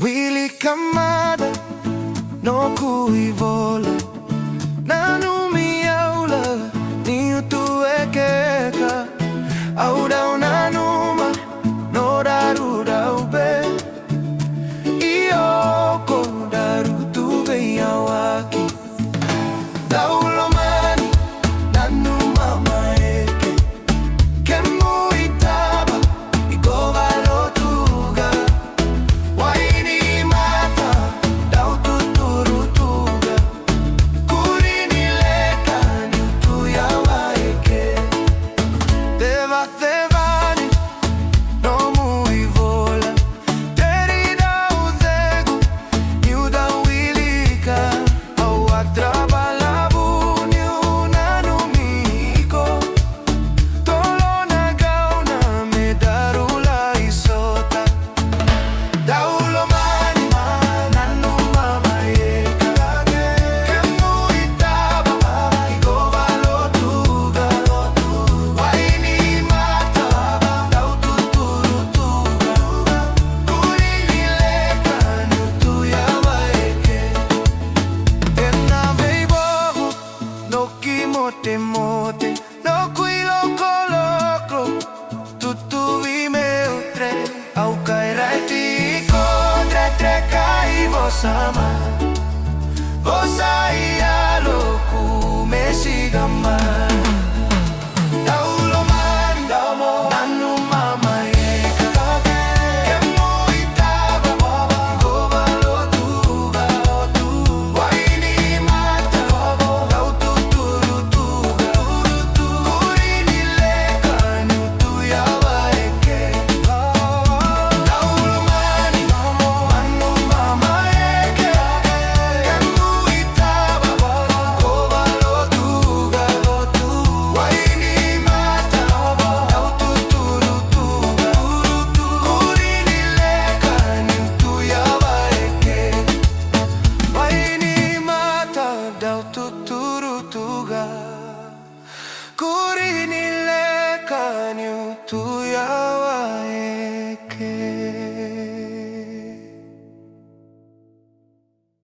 Wilika mada, noqui vola. Nanumi aula, ni utuekeka. Audau nanuma, no daru daube. Ioko daru tuve yawaki. Daulomani, nanuma maeke. Kemu itaba, igova lotuga. Waini mata, dau tuturutuga. Kurini leka, ni utuya waeke. Deva thevani, no mui vola. Teri dau zegu, ni uda Wilika. Au atrabalabu, ni unanumiko. Tolona gauna, me darula isota. Daulomani, nanuma maeka. Kemu itaba, igova lotuga. Waini mata, dau tuturutuga. Kurini leka, ni utuya waeke. Ena veibohu, noqui mote mote. Noqui loko loko, tutuvi meu tre. Au kai raiti ko tre tre kai vosama. Vosa ia loku me sigama.